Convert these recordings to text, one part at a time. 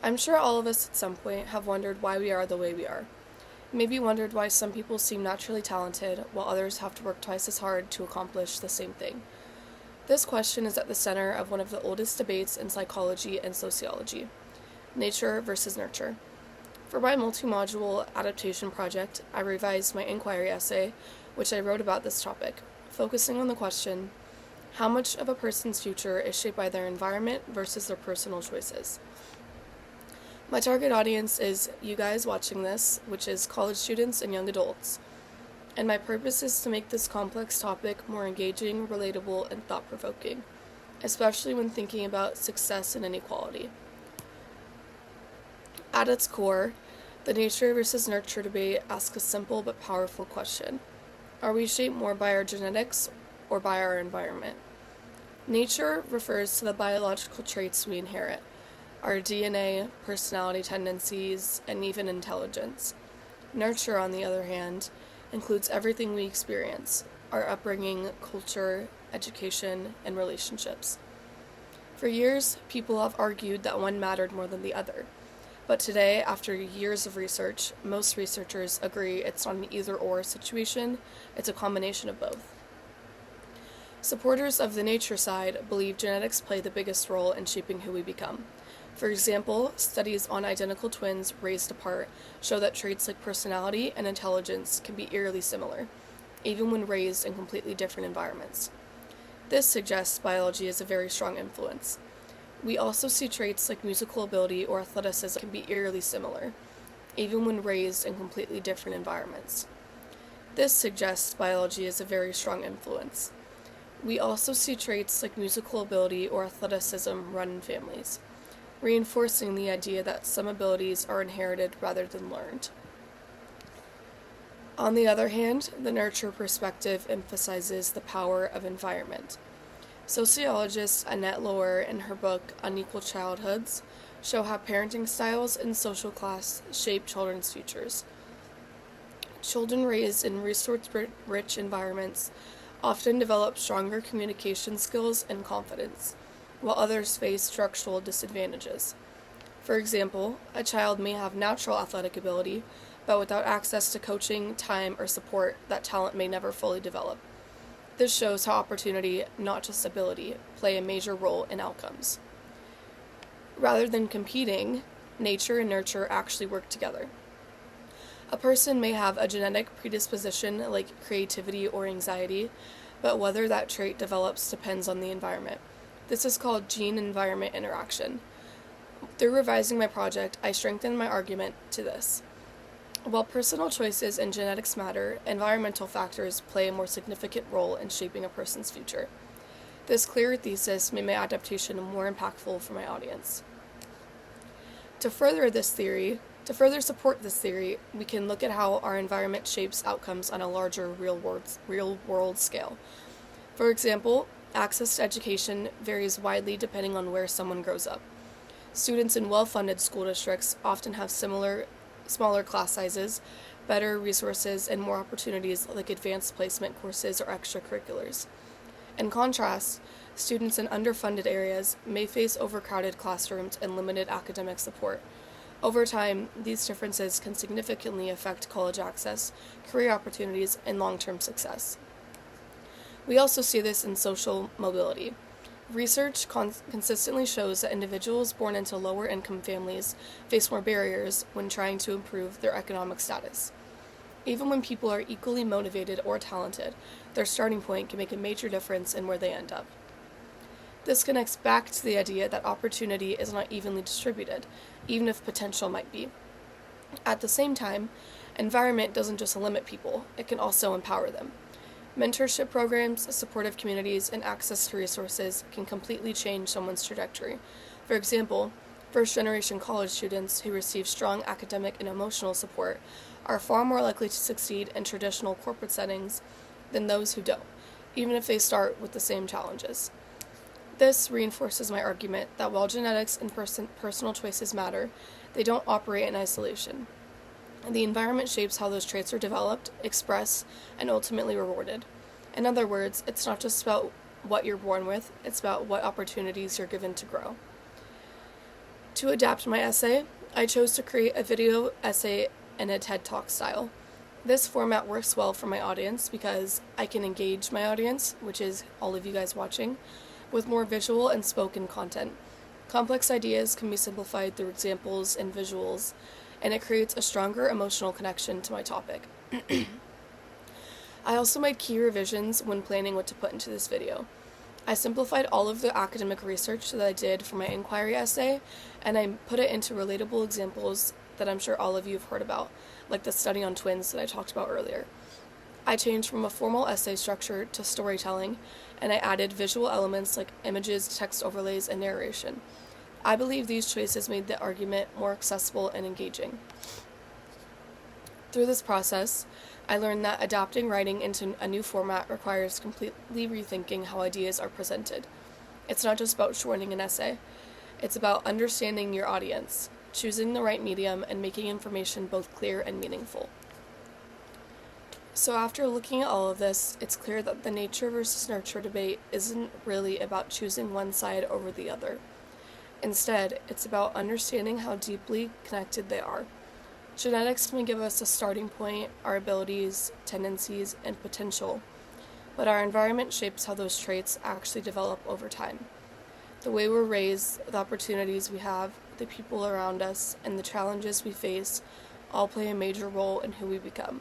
I'm sure all of us at some point have wondered why we are the way we are. Maybe wondered why some people seem naturally talented while others have to work twice as hard to accomplish the same thing. This question is at the center of one of the oldest debates in psychology and sociology: nature versus nurture. For my multi-module adaptation project, I revised my inquiry essay, which I wrote about this topic, focusing on the question, how much of a person's future is shaped by their environment versus their personal choices? My target audience is you guys watching this, which is college students and young adults, and my purpose is to make this complex topic more engaging, relatable, and thought-provoking, especially when thinking about success and inequality. At its core, the nature versus nurture debate asks a simple but powerful question. Are we shaped more by our genetics or by our environment? Nature refers to the biological traits we inherit, our DNA, personality tendencies, and even intelligence. Nurture, on the other hand, includes everything we experience: our upbringing, culture, education, and relationships. For years, people have argued that one mattered more than the other. But today, after years of research, most researchers agree it's not an either-or situation, it's a combination of both. Supporters of the nature side believe genetics play the biggest role in shaping who we become. For example, studies on identical twins raised apart show that traits like personality and intelligence can be eerily similar, even when raised in completely different environments. This suggests biology is a very strong influence. We also see traits like musical ability or athleticism can be eerily similar, even when raised in completely different environments. This suggests biology is a very strong influence. We also see traits like musical ability or athleticism run in families, reinforcing the idea that some abilities are inherited rather than learned. On the other hand, the nurture perspective emphasizes the power of environment. Sociologist Annette Lohr, in her book Unequal Childhoods, show how parenting styles and social class shape children's futures. Children raised in resource-rich environments often develop stronger communication skills and confidence, while others face structural disadvantages. For example, a child may have natural athletic ability, but without access to coaching, time, or support, that talent may never fully develop. This shows how opportunity, not just ability, play a major role in outcomes. Rather than competing, nature and nurture actually work together. A person may have a genetic predisposition like creativity or anxiety, but whether that trait develops depends on the environment. This is called gene-environment interaction. Through revising my project, I strengthened my argument to this. While personal choices and genetics matter, environmental factors play a more significant role in shaping a person's future. This clearer thesis made my adaptation more impactful for my audience. To further support this theory, we can look at how our environment shapes outcomes on a larger real-world scale. For example, access to education varies widely depending on where someone grows up. Students in well-funded school districts often have smaller class sizes, better resources, and more opportunities like advanced placement courses or extracurriculars. In contrast, students in underfunded areas may face overcrowded classrooms and limited academic support. Over time, these differences can significantly affect college access, career opportunities, and long-term success. We also see this in social mobility. Research consistently shows that individuals born into lower-income families face more barriers when trying to improve their economic status. Even when people are equally motivated or talented, their starting point can make a major difference in where they end up. This connects back to the idea that opportunity is not evenly distributed, even if potential might be. At the same time, environment doesn't just limit people, it can also empower them. Mentorship programs, supportive communities, and access to resources can completely change someone's trajectory. For example, first-generation college students who receive strong academic and emotional support are far more likely to succeed in traditional corporate settings than those who don't, even if they start with the same challenges. This reinforces my argument that while genetics and personal choices matter, they don't operate in isolation. The environment shapes how those traits are developed, expressed, and ultimately rewarded. In other words, it's not just about what you're born with, it's about what opportunities you're given to grow. To adapt my essay, I chose to create a video essay in a TED Talk style. This format works well for my audience because I can engage my audience, which is all of you guys watching, with more visual and spoken content. Complex ideas can be simplified through examples and visuals, and it creates a stronger emotional connection to my topic. I also made key revisions when planning what to put into this video. I simplified all of the academic research that I did for my inquiry essay, and I put it into relatable examples that I'm sure all of you have heard about, like the study on twins that I talked about earlier. I changed from a formal essay structure to storytelling, and I added visual elements like images, text overlays, and narration. I believe these choices made the argument more accessible and engaging. Through this process, I learned that adapting writing into a new format requires completely rethinking how ideas are presented. It's not just about shortening an essay. It's about understanding your audience, choosing the right medium, and making information both clear and meaningful. So after looking at all of this, it's clear that the nature versus nurture debate isn't really about choosing one side over the other. Instead, it's about understanding how deeply connected they are. Genetics can give us a starting point, our abilities, tendencies, and potential, but our environment shapes how those traits actually develop over time. The way we're raised, the opportunities we have, the people around us, and the challenges we face all play a major role in who we become.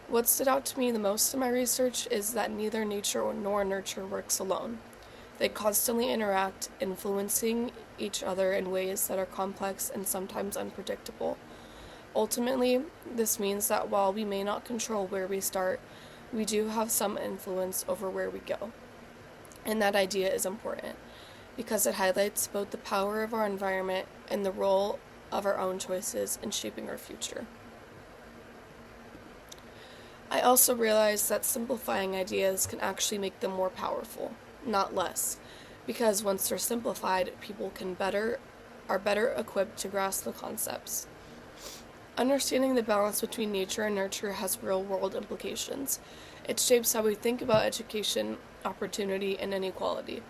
What stood out to me the most in my research is that neither nature nor nurture works alone. They constantly interact, influencing each other in ways that are complex and sometimes unpredictable. Ultimately, this means that while we may not control where we start, we do have some influence over where we go. And that idea is important, because it highlights both the power of our environment and the role of our own choices in shaping our future. I also realized that simplifying ideas can actually make them more powerful, not less, because once they're simplified, people are better equipped to grasp the concepts. Understanding the balance between nature and nurture has real-world implications. It shapes how we think about education, opportunity, and inequality.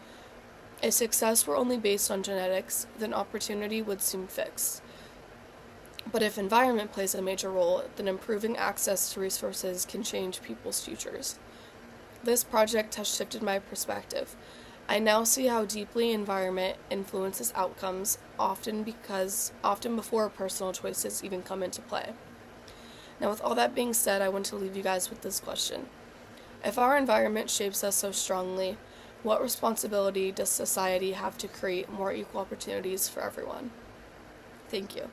If success were only based on genetics, then opportunity would seem fixed. But if environment plays a major role, then improving access to resources can change people's futures. This project has shifted my perspective. I now see how deeply environment influences outcomes, often before personal choices even come into play. Now, with all that being said, I want to leave you guys with this question. If our environment shapes us so strongly, what responsibility does society have to create more equal opportunities for everyone? Thank you.